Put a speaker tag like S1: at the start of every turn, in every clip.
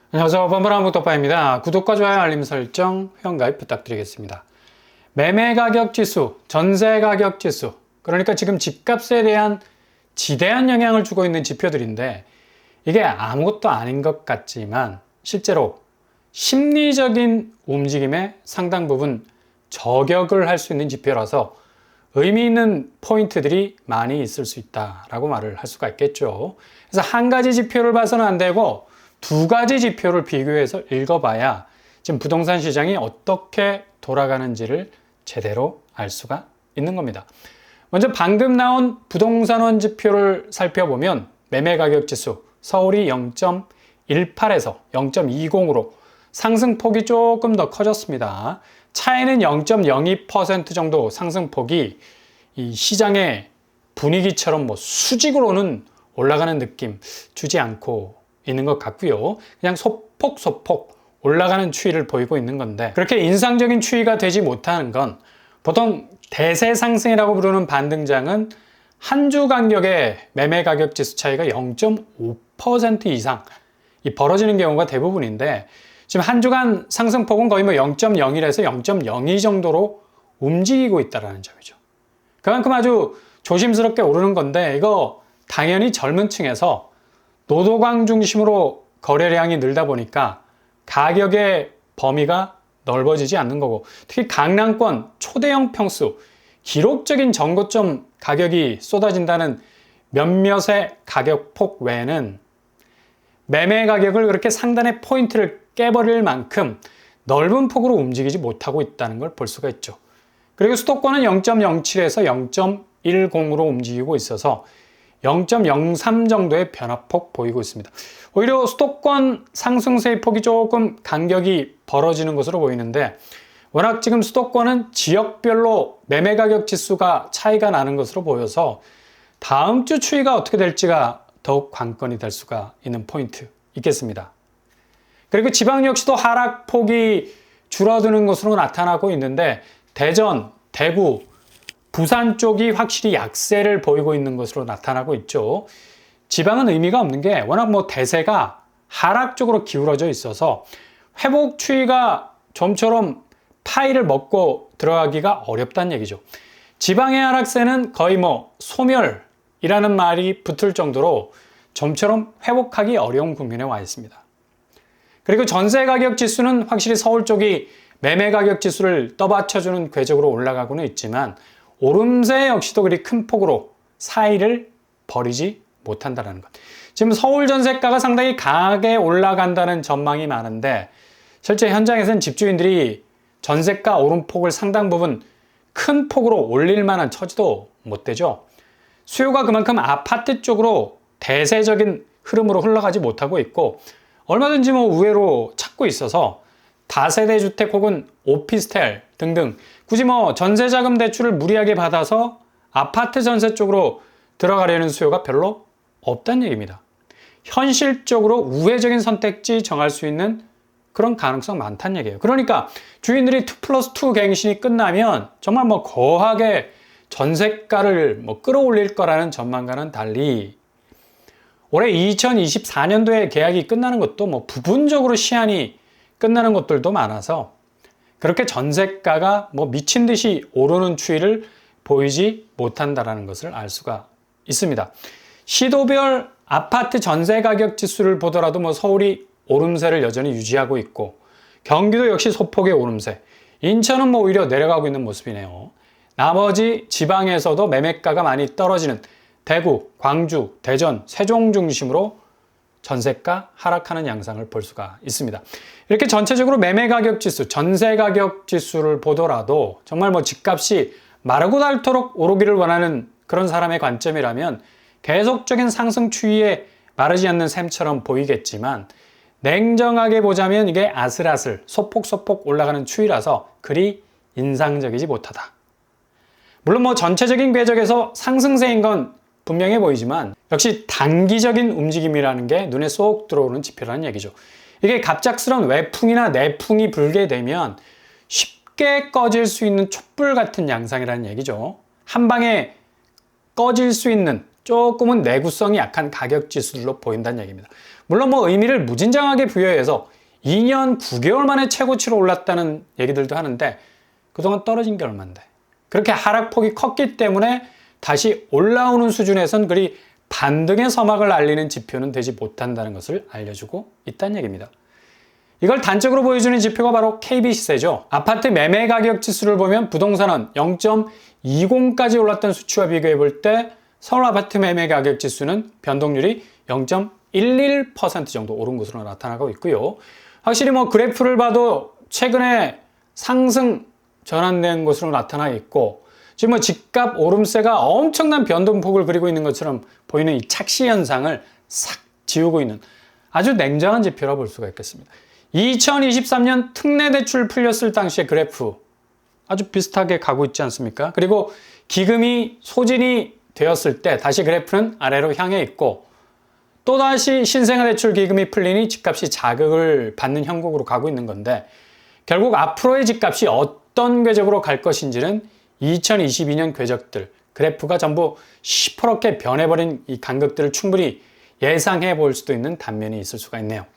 S1: 안녕하세요. 범블한북독파입니다. 구독과 좋아요, 알림 설정, 회원가입 부탁드리겠습니다. 매매가격지수, 전세가격지수, 그러니까 지금 집값에 대한 지대한 영향을 주고 있는 지표들인데 이게 아무것도 아닌 것 같지만 실제로 심리적인 움직임에 상당 부분 저격을 할 수 있는 지표라서 의미 있는 포인트들이 많이 있을 수 있다라고 말을 할 수가 있겠죠. 그래서 한 가지 지표를 봐서는 안 되고 두 가지 지표를 비교해서 읽어봐야 지금 부동산 시장이 어떻게 돌아가는지를 제대로 알 수가 있는 겁니다. 먼저 방금 나온 부동산원 지표를 살펴보면 매매가격지수 서울이 0.18에서 0.20으로 상승폭이 조금 더 커졌습니다. 차이는 0.02% 정도 상승폭이 이 시장의 분위기처럼 수직으로는 올라가는 느낌 주지 않고 있는 것 같고요. 그냥 소폭 올라가는 추이를 보이고 있는 건데 그렇게 인상적인 추이가 되지 못하는 건 보통 대세 상승이라고 부르는 반등장은 한 주 간격의 매매 가격 지수 차이가 0.5% 이상 벌어지는 경우가 대부분인데 지금 한 주간 상승폭은 거의 0.01에서 0.02 정도로 움직이고 있다는 점이죠. 그만큼 아주 조심스럽게 오르는 건데 이거 당연히 젊은 층에서 노도강 중심으로 거래량이 늘다 보니까 가격의 범위가 넓어지지 않는 거고 특히 강남권 초대형 평수 기록적인 전고점 가격이 쏟아진다는 몇몇의 가격폭 외에는 매매 가격을 그렇게 상단의 포인트를 깨버릴 만큼 넓은 폭으로 움직이지 못하고 있다는 걸 볼 수가 있죠. 그리고 수도권은 0.07에서 0.10으로 움직이고 있어서 0.03 정도의 변화폭 보이고 있습니다. 오히려 수도권 상승세의 폭이 조금 간격이 벌어지는 것으로 보이는데 워낙 지금 수도권은 지역별로 매매가격 지수가 차이가 나는 것으로 보여서 다음 주 추이가 어떻게 될지가 더욱 관건이 될 수가 있는 포인트 있겠습니다. 그리고 지방 역시도 하락폭이 줄어드는 것으로 나타나고 있는데 대전, 대구, 부산 쪽이 확실히 약세를 보이고 있는 것으로 나타나고 있죠. 지방은 의미가 없는 게 워낙 대세가 하락 쪽으로 기울어져 있어서 회복 추이가 좀처럼 파이를 먹고 들어가기가 어렵다는 얘기죠. 지방의 하락세는 거의 소멸이라는 말이 붙을 정도로 좀처럼 회복하기 어려운 국면에 와 있습니다. 그리고 전세 가격 지수는 확실히 서울 쪽이 매매 가격 지수를 떠받쳐주는 궤적으로 올라가고는 있지만 오름세 역시도 그리 큰 폭으로 사이를 버리지 못한다는 것. 지금 서울 전세가가 상당히 강하게 올라간다는 전망이 많은데 실제 현장에서는 집주인들이 전세가 오름폭을 상당 부분 큰 폭으로 올릴 만한 처지도 못 되죠. 수요가 그만큼 아파트 쪽으로 대세적인 흐름으로 흘러가지 못하고 있고 얼마든지 우회로 찾고 있어서 다세대 주택 혹은 오피스텔 등등 굳이 전세자금 대출을 무리하게 받아서 아파트 전세 쪽으로 들어가려는 수요가 별로 없다는 얘기입니다. 현실적으로 우회적인 선택지 정할 수 있는 그런 가능성 많다는 얘기예요. 그러니까 주인들이 2+2 갱신이 끝나면 정말 거하게 전세가를 끌어올릴 거라는 전망과는 달리 올해 2024년도에 계약이 끝나는 것도 부분적으로 시한이 끝나는 것들도 많아서 그렇게 전세가가 미친 듯이 오르는 추이를 보이지 못한다는 것을 알 수가 있습니다. 시도별 아파트 전세 가격 지수를 보더라도 서울이 오름세를 여전히 유지하고 있고 경기도 역시 소폭의 오름세, 인천은 오히려 내려가고 있는 모습이네요. 나머지 지방에서도 매매가가 많이 떨어지는 대구, 광주, 대전, 세종 중심으로 전세가 하락하는 양상을 볼 수가 있습니다. 이렇게 전체적으로 매매 가격 지수, 전세 가격 지수를 보더라도 정말 집값이 마르고 닳도록 오르기를 원하는 그런 사람의 관점이라면 계속적인 상승 추이에 마르지 않는 셈처럼 보이겠지만 냉정하게 보자면 이게 아슬아슬 소폭 올라가는 추이라서 그리 인상적이지 못하다. 물론 전체적인 궤적에서 상승세인 건 분명해 보이지만 역시 단기적인 움직임이라는 게 눈에 쏙 들어오는 지표라는 얘기죠. 이게 갑작스러운 외풍이나 내풍이 불게 되면 쉽게 꺼질 수 있는 촛불 같은 양상이라는 얘기죠. 한 방에 꺼질 수 있는 조금은 내구성이 약한 가격 지수들로 보인다는 얘기입니다. 물론 뭐 의미를 무진장하게 부여해서 2년 9개월 만에 최고치로 올랐다는 얘기들도 하는데 그동안 떨어진 게 얼만데. 그렇게 하락폭이 컸기 때문에 다시 올라오는 수준에선 그리 반등의 서막을 알리는 지표는 되지 못한다는 것을 알려주고 있다는 얘기입니다. 이걸 단적으로 보여주는 지표가 바로 KB 시세죠. 아파트 매매 가격 지수를 보면 부동산은 0.20까지 올랐던 수치와 비교해 볼 때 서울 아파트 매매 가격 지수는 변동률이 0.11% 정도 오른 것으로 나타나고 있고요. 확실히 뭐 그래프를 봐도 최근에 상승 전환된 것으로 나타나 있고 지금 뭐 집값 오름세가 엄청난 변동폭을 그리고 있는 것처럼 보이는 이 착시 현상을 싹 지우고 있는 아주 냉정한 지표라 볼 수가 있겠습니다. 2023년 특례 대출 풀렸을 당시의 그래프 아주 비슷하게 가고 있지 않습니까? 그리고 기금이 소진이 되었을 때 다시 그래프는 아래로 향해 있고 또다시 신생아 대출 기금이 풀리니 집값이 자극을 받는 형국으로 가고 있는 건데 결국 앞으로의 집값이 어떤 궤적으로 갈 것인지는 2022년 궤적들 그래프가 전부 시퍼렇게 변해버린 이 간극들을 충분히 예상해 볼 수도 있는 단면이 있을 수가 있네요.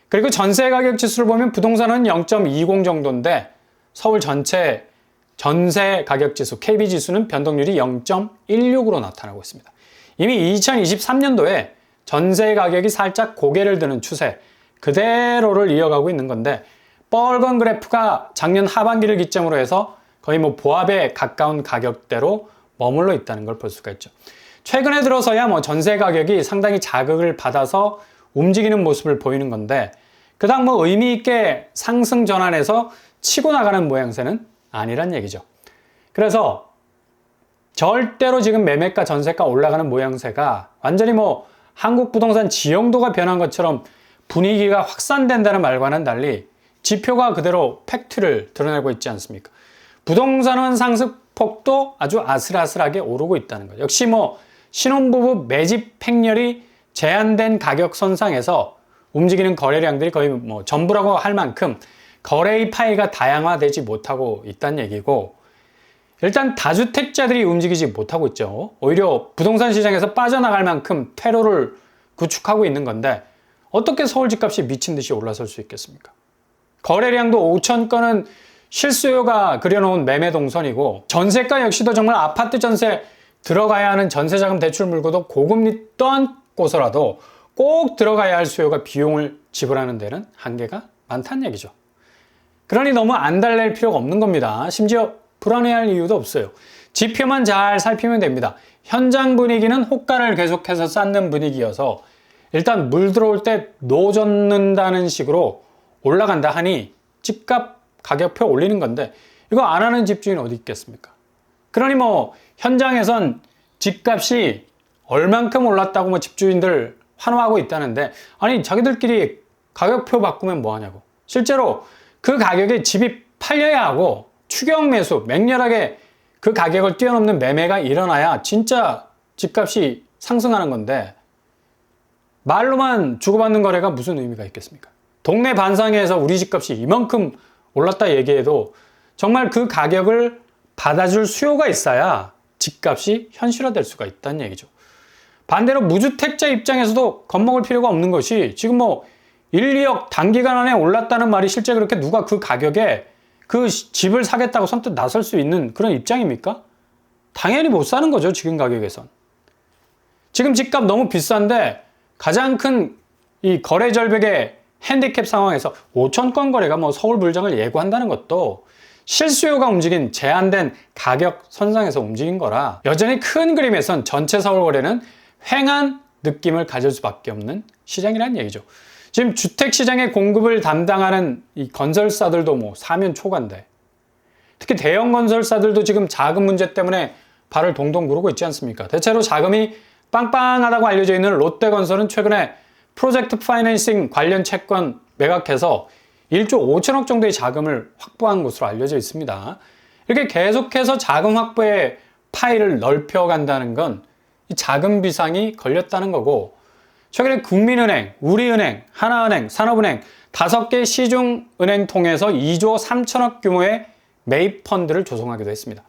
S1: 그리고 전세 가격 지수를 보면 부동산은 0.20 정도인데 서울 전체 전세 가격 지수 KB 지수는 변동률이 0.16으로 나타나고 있습니다. 이미 2023년도에 전세 가격이 살짝 고개를 드는 추세 그대로를 이어가고 있는 건데 빨간 그래프가 작년 하반기를 기점으로 해서 거의 뭐 보합에 가까운 가격대로 머물러 있다는 걸 볼 수가 있죠. 최근에 들어서야 뭐 전세 가격이 상당히 자극을 받아서 움직이는 모습을 보이는 건데 그닥 뭐 의미 있게 상승 전환해서 치고 나가는 모양새는 아니란 얘기죠. 그래서 절대로 지금 매매가 전세가 올라가는 모양새가 완전히 뭐 한국 부동산 지형도가 변한 것처럼 분위기가 확산된다는 말과는 달리 지표가 그대로 팩트를 드러내고 있지 않습니까? 부동산은 상승폭도 아주 아슬아슬하게 오르고 있다는 것. 역시 뭐 신혼부부 매집 행렬이 제한된 가격 선상에서 움직이는 거래량들이 거의 뭐 전부라고 할 만큼 거래의 파이가 다양화되지 못하고 있다는 얘기고 일단 다주택자들이 움직이지 못하고 있죠. 오히려 부동산 시장에서 빠져나갈 만큼 퇴로를 구축하고 있는 건데 어떻게 서울 집값이 미친 듯이 올라설 수 있겠습니까? 거래량도 5천 건은 실수요가 그려놓은 매매 동선이고 전세가 역시도 정말 아파트 전세 들어가야 하는 전세자금 대출 물고도 고금리 떠안고서라도 꼭 들어가야 할 수요가 비용을 지불하는 데는 한계가 많다는 얘기죠. 그러니 너무 안달낼 필요가 없는 겁니다. 심지어 불안해할 이유도 없어요. 지표만 잘 살피면 됩니다. 현장 분위기는 호가를 계속해서 쌓는 분위기여서 일단 물 들어올 때 노젓는다는 식으로 올라간다 하니 집값 가격표 올리는 건데 이거 안 하는 집주인 어디 있겠습니까? 그러니 뭐 현장에선 집값이 얼만큼 올랐다고 뭐 집주인들 환호하고 있다는데 아니 자기들끼리 가격표 바꾸면 뭐하냐고. 실제로 그 가격에 집이 팔려야 하고 추격 매수 맹렬하게 그 가격을 뛰어넘는 매매가 일어나야 진짜 집값이 상승하는 건데 말로만 주고받는 거래가 무슨 의미가 있겠습니까? 동네 반상회에서 우리 집값이 이만큼 올랐다 얘기해도 정말 그 가격을 받아줄 수요가 있어야 집값이 현실화될 수가 있다는 얘기죠. 반대로 무주택자 입장에서도 겁먹을 필요가 없는 것이 지금 뭐 1, 2억 단기간 안에 올랐다는 말이 실제 그렇게 누가 그 가격에 그 집을 사겠다고 선뜻 나설 수 있는 그런 입장입니까? 당연히 못 사는 거죠. 지금 가격에선. 지금 집값 너무 비싼데 가장 큰 이 거래 절벽의 핸디캡 상황에서 5천 건 거래가 뭐 서울 불장을 예고한다는 것도 실수요가 움직인 제한된 가격 선상에서 움직인 거라 여전히 큰 그림에선 전체 서울 거래는 횡한 느낌을 가질 수밖에 없는 시장이라는 얘기죠. 지금 주택시장의 공급을 담당하는 이 건설사들도 뭐 사면 초과인데 특히 대형 건설사들도 지금 자금 문제 때문에 발을 동동 구르고 있지 않습니까? 대체로 자금이 빵빵하다고 알려져 있는 롯데건설은 최근에 프로젝트 파이낸싱 관련 채권 매각해서 1조 5천억 정도의 자금을 확보한 것으로 알려져 있습니다. 이렇게 계속해서 자금 확보의 파이를 넓혀간다는 건 이 자금 비상이 걸렸다는 거고 최근에 국민은행, 우리은행, 하나은행, 산업은행 5개 시중은행 통해서 2조 3천억 규모의 매입 펀드를 조성하기도 했습니다.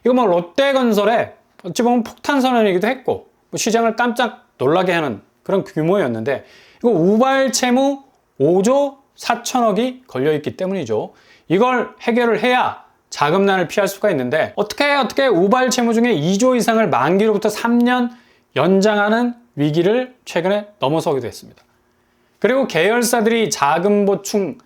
S1: 이거 뭐 롯데건설의 어찌 보면 폭탄 선언이기도 했고 뭐 시장을 깜짝 놀라게 하는 그런 규모였는데 이거 우발 채무 5조 4천억이 걸려있기 때문이죠. 이걸 해결을 해야 자금난을 피할 수가 있는데 어떻게 우발 채무 중에 2조 이상을 만기로부터 3년 연장하는 위기를 최근에 넘어서기도 했습니다. 그리고 계열사들이 자금 보충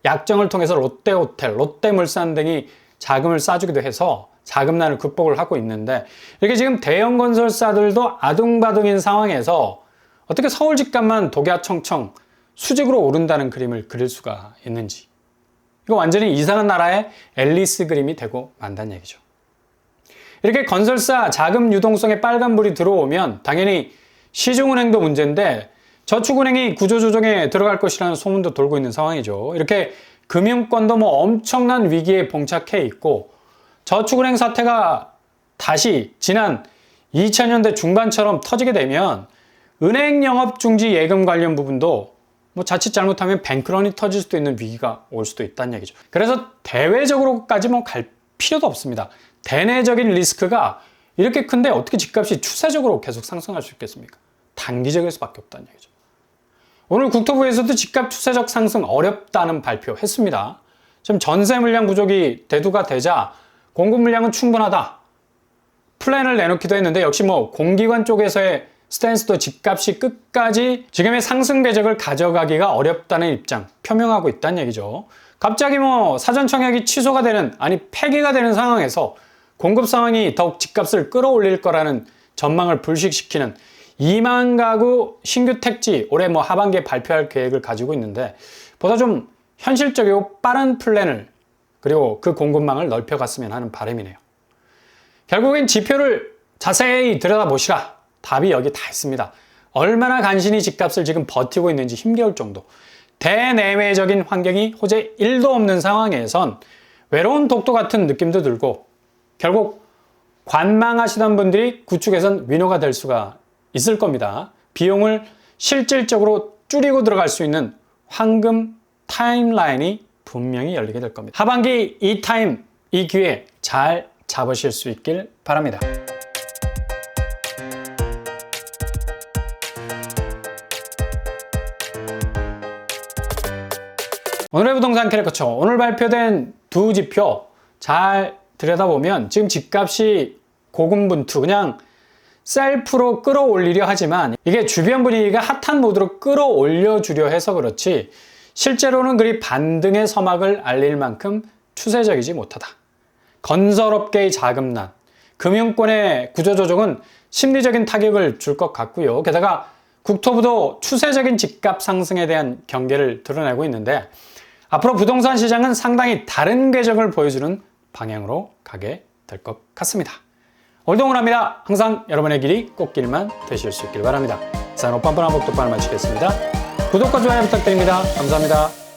S1: 약정을 통해서 롯데호텔, 롯데물산 등이 자금을 싸주기도 해서 자금난을 극복을 하고 있는데 이렇게 지금 대형 건설사들도 아둥바둥인 상황에서 어떻게 서울 집값만 독야청청 수직으로 오른다는 그림을 그릴 수가 있는지, 이거 완전히 이상한 나라의 앨리스 그림이 되고 만다는 얘기죠. 이렇게 건설사 자금 유동성에 빨간불이 들어오면 당연히 시중은행도 문제인데 저축은행이 구조조정에 들어갈 것이라는 소문도 돌고 있는 상황이죠. 이렇게 금융권도 뭐 엄청난 위기에 봉착해 있고 저축은행 사태가 다시 지난 2000년대 중반처럼 터지게 되면 은행 영업 중지 예금 관련 부분도 뭐 자칫 잘못하면 뱅크런이 터질 수도 있는 위기가 올 수도 있다는 얘기죠. 그래서 대외적으로까지 뭐 갈 필요도 없습니다. 대내적인 리스크가 이렇게 큰데 어떻게 집값이 추세적으로 계속 상승할 수 있겠습니까? 단기적일 수밖에 없다는 얘기죠. 오늘 국토부에서도 집값 추세적 상승 어렵다는 발표했습니다. 지금 전세 물량 부족이 대두가 되자 공급 물량은 충분하다 플랜을 내놓기도 했는데 역시 뭐 공기관 쪽에서의 스탠스도 집값이 끝까지 지금의 상승 궤적을 가져가기가 어렵다는 입장 표명하고 있다는 얘기죠. 갑자기 뭐 사전 청약이 취소가 되는, 아니 폐기가 되는 상황에서 공급 상황이 더욱 집값을 끌어올릴 거라는 전망을 불식시키는 2만 가구 신규 택지 올해 뭐 하반기에 발표할 계획을 가지고 있는데 보다 좀 현실적이고 빠른 플랜을, 그리고 그 공급망을 넓혀갔으면 하는 바람이네요. 결국엔 지표를 자세히 들여다보시라. 답이 여기 다 있습니다. 얼마나 간신히 집값을 지금 버티고 있는지 힘겨울 정도. 대내외적인 환경이 호재 1도 없는 상황에선 외로운 독도 같은 느낌도 들고 결국 관망하시던 분들이 구축에선 위로가 될 수가 있을 겁니다. 비용을 실질적으로 줄이고 들어갈 수 있는 황금 타임라인이 분명히 열리게 될 겁니다. 하반기 이 타임, 이 기회 잘 잡으실 수 있길 바랍니다. 오늘의 부동산 캐릭터처, 오늘 발표된 두 지표 잘 들여다보면 지금 집값이 고군분투 그냥 셀프로 끌어올리려 하지만 이게 주변 분위기가 핫한 모드로 끌어올려 주려 해서 그렇지 실제로는 그리 반등의 서막을 알릴 만큼 추세적이지 못하다. 건설업계의 자금난, 금융권의 구조조정은 심리적인 타격을 줄 것 같고요. 게다가 국토부도 추세적인 집값 상승에 대한 경계를 드러내고 있는데 앞으로 부동산 시장은 상당히 다른 궤적을 보여주는 방향으로 가게 될 것 같습니다. 오늘도 응원합니다. 항상 여러분의 길이 꽃길만 되실 수 있길 바랍니다. 이상 오빤뻔한 복덕반을 마치겠습니다. 구독과 좋아요 부탁드립니다. 감사합니다.